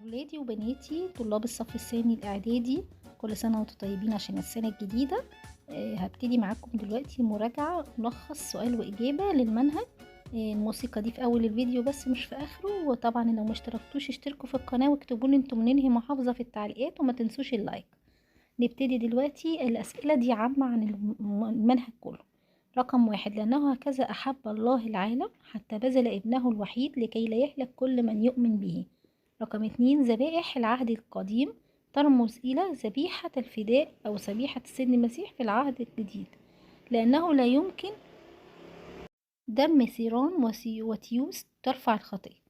ولادي وبناتي طلاب الصف الثاني الإعدادي، كل سنة وانتم طيبين عشان السنة الجديدة. هبتدي معاكم دلوقتي مراجعة ملخص سؤال وإجابة للمنهج. الموسيقى دي في أول الفيديو بس مش في آخره، وطبعا لو ما اشتركتوش اشتركوا في القناة واكتبوا لي انتم منين محافظة في التعليقات، وما تنسوش اللايك. نبتدي دلوقتي. الأسئلة دي عامة عن المنهج كله. رقم 1: لأنه هكذا أحب الله العالم حتى بذل ابنه الوحيد لكي لا يهلك كل من يؤمن به. رقم 2: ذبائح العهد القديم ترمز إلى ذبيحة الفداء أو ذبيحة السيد المسيح في العهد الجديد، لأنه لا يمكن دم ثيران وتيوس ترفع الخطية.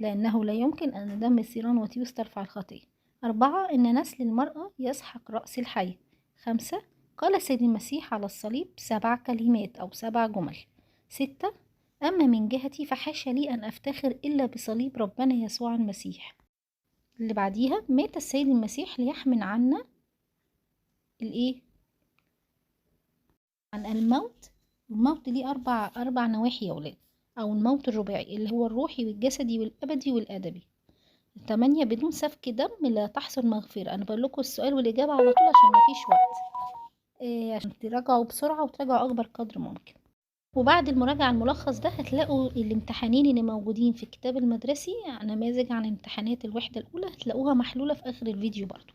لأنه لا يمكن أن دم ثيران وتيوس ترفع الخطية. 4: إن نسل المرأة يسحق رأس الحي. 5: قال السيد المسيح على الصليب 7 كلمات أو 7 جمل. 6: أما من جهتي فحاشا لي أن أفتخر إلا بصليب ربنا يسوع المسيح. اللي بعديها: مات السيد المسيح ليحمل عنا الايه عن الموت. الموت ليه أربع نواحي يا ولاد، أو الموت الرباعي اللي هو الروحي والجسدي والأبدي والأدبي. 8: بدون سفك دم لا تحصل مغفرة. أنا بقول لكم السؤال والإجابة على طول عشان مفيش وقت، عشان تراجعوا بسرعة وتراجعوا أكبر قدر ممكن. وبعد المراجعة الملخص ده هتلاقوا الامتحانين اللي موجودين في الكتاب المدرسي، نماذج عن امتحانات الوحدة الأولى، هتلاقوها محلولة في آخر الفيديو برضو.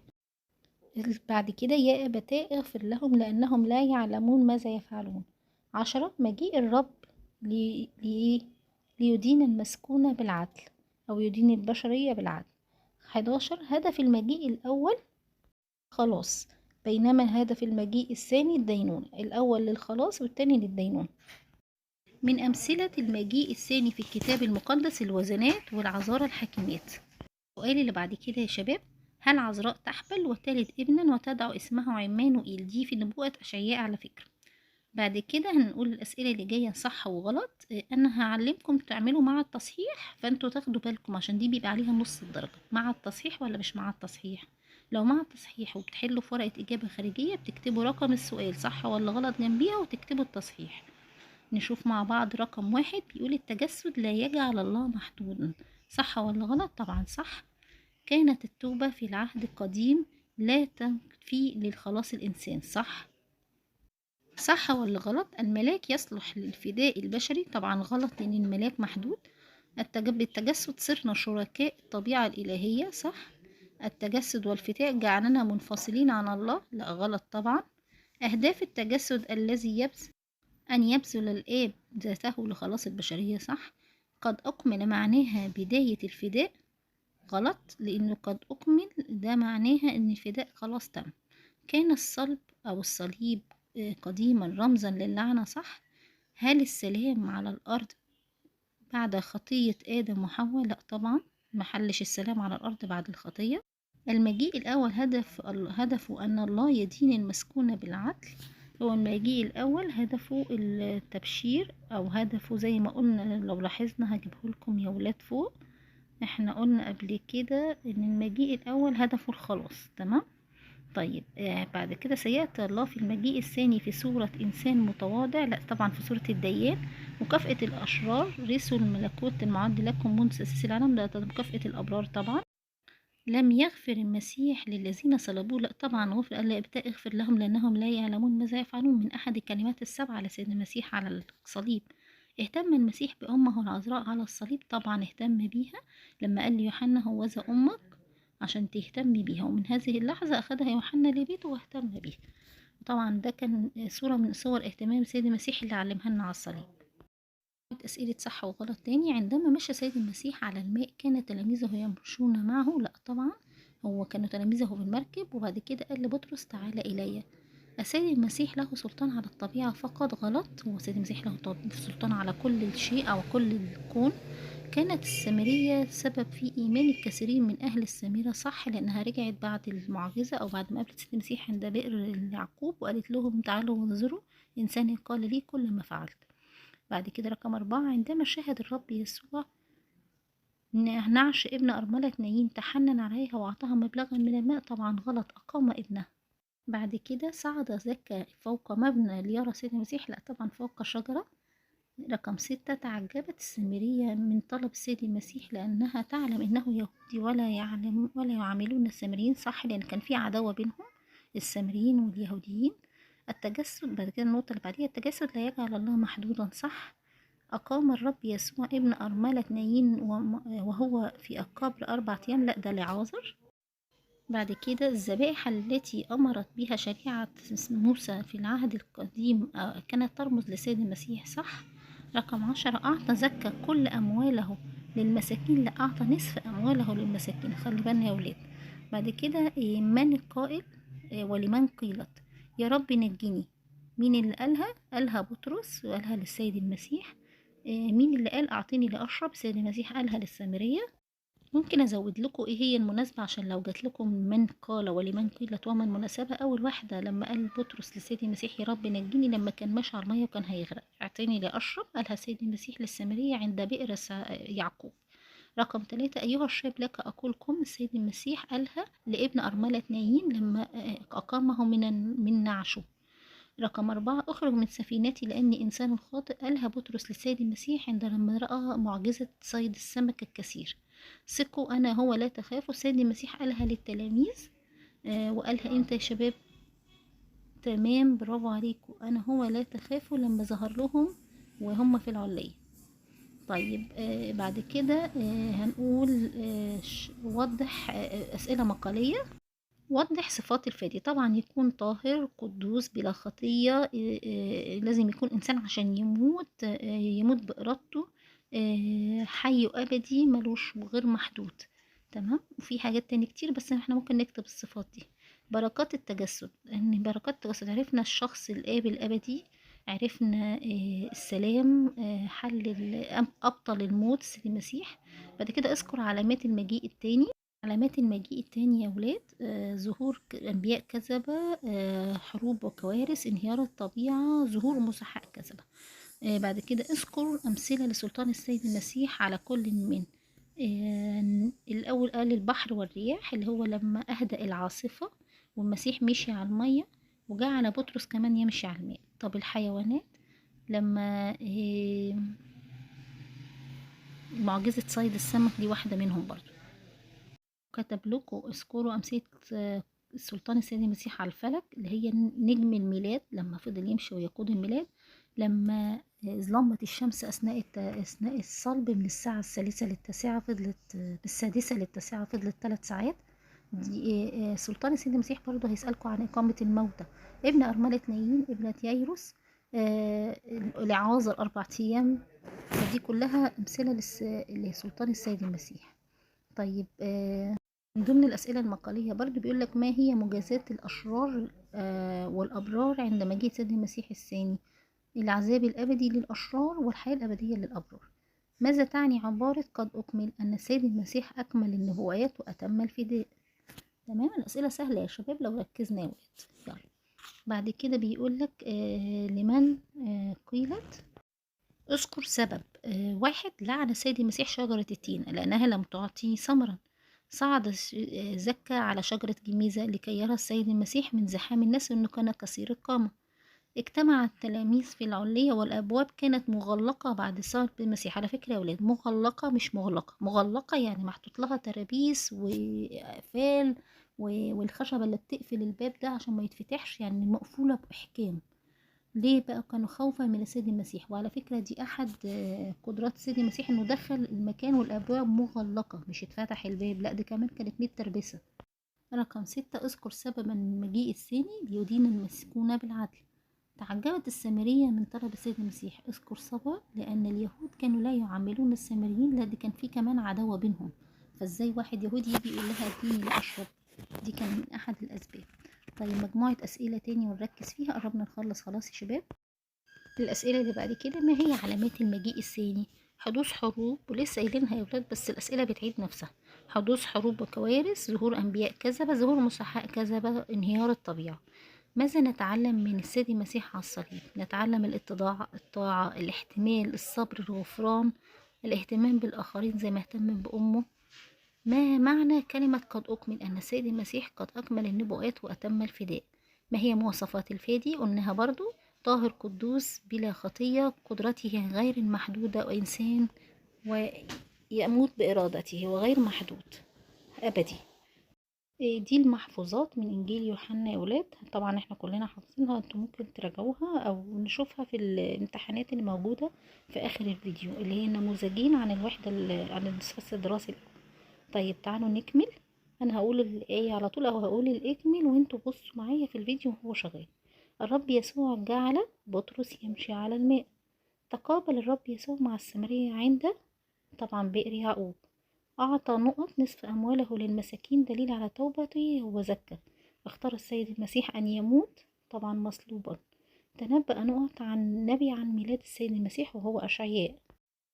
بعد كده: يا أبتاه اغفر لهم لأنهم لا يعلمون ماذا يفعلون. 10: مجيء الرب ليدين المسكونة بالعدل، أو يدين البشرية بالعدل. 11: هدف المجيء الأول خلاص، بينما هدف المجيء الثاني الدينونة. الأول للخلاص والتاني للدينونة. من أمثلة المجيء الثاني في الكتاب المقدس الوزنات والعذارى الحاكمات. السؤال اللي بعد كده يا شباب: هل عذراء تحبل وتلد ابنا وتدعو اسمه عمانوئيل؟ دي في نبوءة أشعياء على فكرة. بعد كده هنقول الأسئلة اللي جاية صح وغلط. أنا هعلمكم تعملوا مع التصحيح، فانتوا تاخدوا بالكم عشان دي بيبقى عليها نص الدرجة. مع التصحيح ولا مش مع التصحيح؟ لو مع التصحيح وبتحلوا في ورقة إجابة خارجية، بتكتبوا رقم السؤال صح ولا غلط جنبيها وتكتبوا التصحيح. نشوف مع بعض. رقم 1 بيقول التجسد لا يجعل الله محدودا. صح ولا غلط؟ طبعا صح. كانت التوبة في العهد القديم لا تكفي للخلاص الإنسان. صح. صح ولا غلط؟ الملاك يصلح للفداء البشري. طبعا غلط لأن الملاك محدود. بالتجسد صرنا شركاء الطبيعة الإلهية. صح. التجسد والفداء جعلنا منفصلين عن الله. لا غلط طبعا. أهداف التجسد الذي أن يبذل الآب ذاته لخلاص البشرية. صح. قد أكمل معناها بداية الفداء. غلط، لأنه قد أكمل ده معناها أن الفداء خلاص تم. كان الصلب أو الصليب قديما رمزا للعنة. صح. هل السلام على الأرض بعد خطية آدم وحواء؟ لا طبعا، محلش السلام على الأرض بعد الخطية. المجيء الأول هدفه أن الله يدين المسكونة بالعدل. هو المجيء الأول هدفه التبشير، أو هدفه زي ما قلنا، لو لاحظنا هجيبه لكم يا ولاد فوق. احنا قلنا قبل كده ان المجيء الأول هدفه الخلاص. تمام. طيب بعد كده سيأتي الله في المجيء الثاني في صورة إنسان متواضع. لا طبعا في صورة الديان. مكافأة الأشرار رثوا الملكوت المعد لكم منذ أساس العالم. لا مكافأة الأبرار طبعا. لم يغفر المسيح للذين صلبوه. لا طبعا غفر. قال لا اغفر لهم لأنهم لا يعلمون ماذا يفعلون، من أحد الكلمات السبعة لسيدنا المسيح على الصليب. اهتم المسيح بأمه العذراء على الصليب. طبعا اهتم بيها لما قال ليوحنا هوذا أمك، عشان تهتم بيها. ومن هذه اللحظة أخذها يوحنا لبيته واهتم بيها. طبعا ده كان صورة من صور اهتمام سيد المسيح اللي علمها لنا على الصليب. أسئلة صح وغلط تاني. عندما مشى سيد المسيح على الماء كان تلاميذه يمشون معه؟ لا طبعا، هو كانوا تلاميذه بالمركب، وبعد كده قال لبطرس تعالى إلي. السيد المسيح له سلطان على الطبيعة فقط؟ غلط، هو السيد المسيح له سلطان على كل شيء أو كل الكون. كانت السامرية سبب في إيمان الكثيرين من أهل السامرة. صح، لأنها رجعت بعد المعجزة أو بعد ما قابلت السيد المسيح عند بئر يعقوب وقالت لهم تعالوا وانظروا إنسان قال لي كل ما فعلت. بعد كده رقم 4: عندما شاهد الرب يسوع نعش ابن أرملة نايين تحنن عليها وأعطاها مبلغا من الماء. طبعا غلط، أقام ابنه. بعد كده صعد زكا فوق مبنى ليرى سيد المسيح. لا طبعا فوق شجرة. رقم 6، تعجبت السامرية من طلب السيد المسيح لأنها تعلم أنه يهودي ولا يعاملون السامريين صح، لأن كان في عداوة بينهم السامريين واليهوديين. التجسد، بعد كده النقطة اللي بعديها، التجسد لا يجعل الله محدودا صح. أقام الرب يسوع ابن أرملة نايين وهو في القبر 4 أيام، لا ده لعازر. بعد كده الذبائح التي أمرت بها شريعة موسى في العهد القديم كانت ترمز لسيد المسيح صح. رقم 10، أعطى زكى كل أمواله للمساكين، لا أعطى نصف أمواله للمساكين، خلي بالنا يا ولاد. بعد كده من القائل ولمن قيلت يا رب نجني؟ مين اللي قالها بطرس وقالها للسيد المسيح. مين اللي قال أعطيني لأشرب؟ السيد المسيح قالها للسامرية. ممكن ازود لكم ايه هي المناسبة عشان لو جات لكم من قال ولمن قيلت وما المناسبة. اول واحدة لما قال بطرس لسيد المسيح يا رب نجيني لما كان ماشي على المية وكان هيغرق، اعطيني لاشرب، قالها سيد المسيح للسامرية عند بئر يعقوب. رقم 3، ايها الشاب لك اقولكم، السيد المسيح قالها لابن ارملة نايين لما اقامه من نعشه. رقم 4، اخرج من سفينتي لاني انسان خاطئ، قالها بطرس للسيد المسيح عندما رأى معجزة صيد السمك الكثير. ثقوا انا هو لا تخافوا، السيد المسيح قالها للتلاميذ. وقالها امتى يا شباب؟ تمام، برافو عليكم، انا هو لا تخافوا لما ظهر لهم وهم في العلية. طيب بعد كده هنقول وضح أسئلة مقالية. وضح صفات الفادي. طبعا يكون طاهر قدوس بلا خطية، لازم يكون إنسان عشان يموت يموت بإرادته، حي وأبدي ملوش غير محدود. تمام. وفي حاجات تاني كتير بس احنا ممكن نكتب الصفات دي. بركات التجسد، ان بركات التجسد عرفنا الشخص الآب الأبدي، عرفنا السلام، أبطل الموت السيد المسيح. بعد كده اذكر علامات المجيء التاني. علامات المجيء التاني يا ولاد، ظهور أنبياء كذبة، حروب وكوارث، انهيار الطبيعة، ظهور مسحاء كذبة. بعد كده اذكر أمثلة لسلطان السيد المسيح على كل من. الأول قال البحر والرياح اللي هو لما أهدأ العاصفة والمسيح مشي على المية، وجعل بطرس كمان يمشي على الماء. طب الحيوانات لما معجزة صيد السمك دي واحدة منهم برضو. كتب لكم اذكروا أمثلة السلطان السيد المسيح على الفلك اللي هي نجم الميلاد لما فضل يمشي ويقود الميلاد، لما ظلمت الشمس أثناء الصلب من الساعة الثالثة للتاسعة السادسة للتاسعة فضلت 3 ساعات. دي سلطان السيد المسيح برضه هيسألكم عن إقامة الموتى. ابن أرملة نايين، ابنة يايروس، لعازر 4 أيام. فدي كلها أمثلة لسلطان السيد المسيح. طيب من ضمن الأسئلة المقالية برضو بيقول لك ما هي مجازات الأشرار والأبرار عند مجيء سيد المسيح الثاني؟ العذاب الأبدي للأشرار والحياة الأبدية للأبرار. ماذا تعني عبارة قد أكمل؟ أن السيد المسيح أكمل النبوات وأتم الفداء. تمام، الأسئلة سهلة يا شباب لو ركزنا يا ولاد. يلا بعد كده بيقول لك لمن قيلت. اذكر سبب. 1، لعن السيد المسيح شجرة التين لأنها لم تعطي ثمرا. صعد زكى على شجرة جميزة لكي يرى السيد المسيح من زحام الناس انه كان كثير القامة. اجتمع التلاميذ في العلية والأبواب كانت مغلقة بعد صلب المسيح. على فكرة يا ولاد، مغلقة مش مغلقة. مغلقة يعني محطوط لها ترابيس وقفال والخشبة اللي بتقفل الباب ده عشان ما يتفتحش، يعني مقفولة بإحكام. ليه بقى؟ كانوا خوفا من السيد المسيح. وعلى فكرة دي أحد قدرات السيد المسيح إنه دخل المكان والأبواب مغلقة، مش اتفتح الباب، لا دي كمان كانت متربسة. رقم 6، اذكر سببا من مجيء الثاني ليدين المسكونة بالعدل. تعجبت السامرية من طلب السيد المسيح. اذكر سبب، لأن اليهود كانوا لا يعاملون السامريين، لا دي كان في كمان عداوة بينهم، فازاي واحد يهودي يجي يقول لها اديني لأشرب؟ دي كان من أحد الأسباب. طيب مجموعة أسئلة تاني ونركز فيها، قربنا نخلص خلاص يا شباب. الأسئلة اللي بعد كده، ما هي علامات المجيء الثاني؟ حدوث حروب، ولسه قايلينها يا ولاد بس الأسئلة بتعيد نفسها. حدوث حروب وكوارث، ظهور أنبياء كذبة، ظهور مسحاء كذبة، انهيار الطبيعة. ماذا نتعلم من السيد المسيح على الصليب؟ نتعلم الاتضاع، الطاعة، الاحتمال، الصبر، الغفران، الاهتمام بالآخرين زي ما اهتم بأمه. ما معنى كلمة قد أكمل؟ أن السيد المسيح قد أكمل النبوءات وأتم الفداء. ما هي مواصفات الفادي؟ قلناها برضو. طاهر قدوس بلا خطية، قدرته غير المحدودة، وإنسان ويموت بإرادته وغير محدود أبدي. دي المحفوظات من إنجيل يوحنا يا ولاد. طبعا احنا كلنا حافظينها، انتوا ممكن تراجعوها أو نشوفها في الامتحانات اللي موجودة في آخر الفيديو، اللي هي نموذجين عن الوحدة عن الفصل الدراسي. طيب تعالوا نكمل. أنا هقول الآية على طول أو هقول الإكمل وانتوا بصوا معايا في الفيديو وهو شغال. الرب يسوع جعل بطرس يمشي على الماء. تقابل الرب يسوع مع السامرية عند طبعا بئر يعقوب. أعطى نقط نصف أمواله للمساكين، دليل على توبته وزكى. اختار السيد المسيح أن يموت طبعا مصلوبا. تنبأ نقط عن نبي عن ميلاد السيد المسيح وهو أشعياء.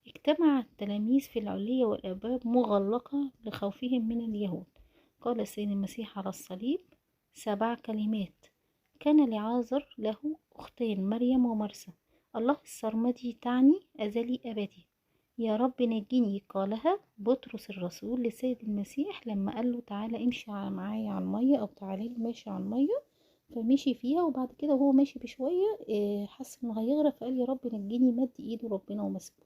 اجتمع التلاميذ في العلية والأبواب مغلقة لخوفهم من اليهود. قال السيد المسيح على الصليب 7 كلمات. كان لعازر له أختان مريم ومرسى. الله السرمدي تعني أزلي أبدي. يا رب نجيني قالها بطرس الرسول للسيد المسيح لما قال له تعالى امشي معايا على المية أو تعالى لي ماشي على المية. فمشي فيها وبعد كده وهو ماشي بشوية حس انه هيغرق، فقال يا رب نجيني، مد ايده ربنا ومسكه.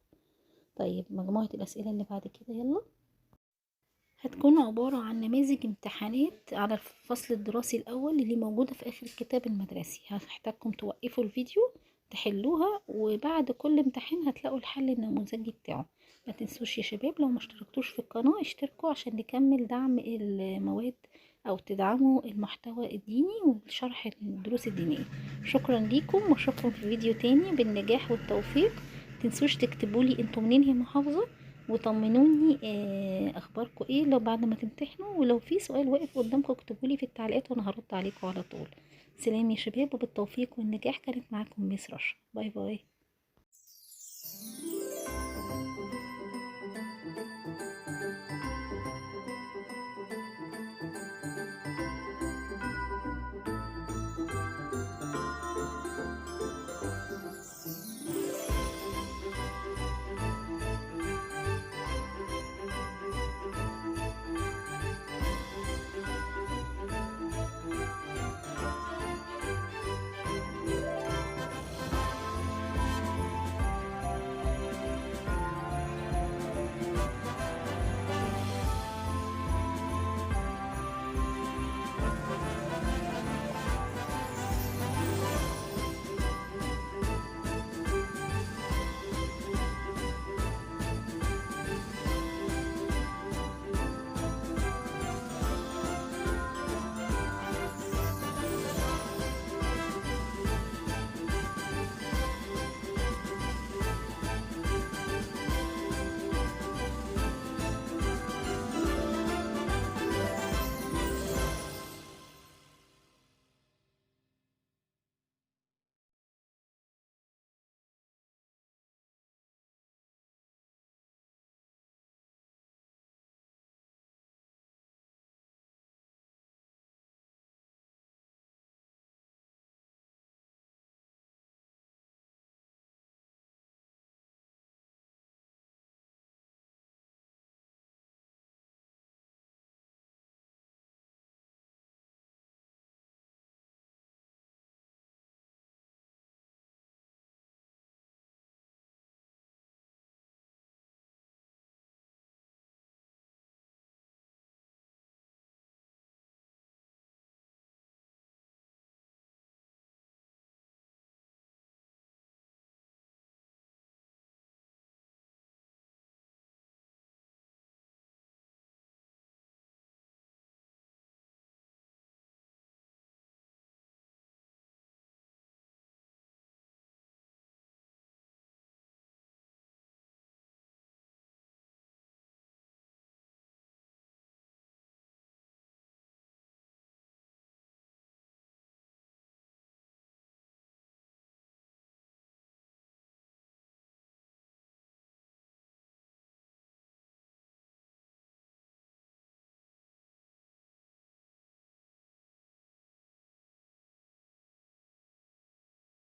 طيب مجموعة الأسئلة اللي بعد كده يلا. هتكون عبارة عن نماذج امتحانات على الفصل الدراسي الأول اللي موجودة في آخر الكتاب المدرسي. هحتاجكم توقفوا الفيديو تحلوها، وبعد كل امتحان هتلاقوا الحل النموذجي بتاعه. ما تنسوش يا شباب لو ما اشتركتوش في القناة اشتركوا عشان نكمل دعم المواد أو تدعموا المحتوى الديني وشرح الدروس الدينية. شكرا ليكم واشوفكم في فيديو تاني بالنجاح والتوفيق. متنسوش تكتبولي انتوا منين هي محافظة، وطمنوني اخباركم ايه لو بعد ما تمتحنوا، ولو في سؤال واقف قدامكم اكتبولي في التعليقات وانا هرد عليكم على طول. سلام يا شباب، وبالتوفيق والنجاح. كانت معاكم ميس رشا. باي باي.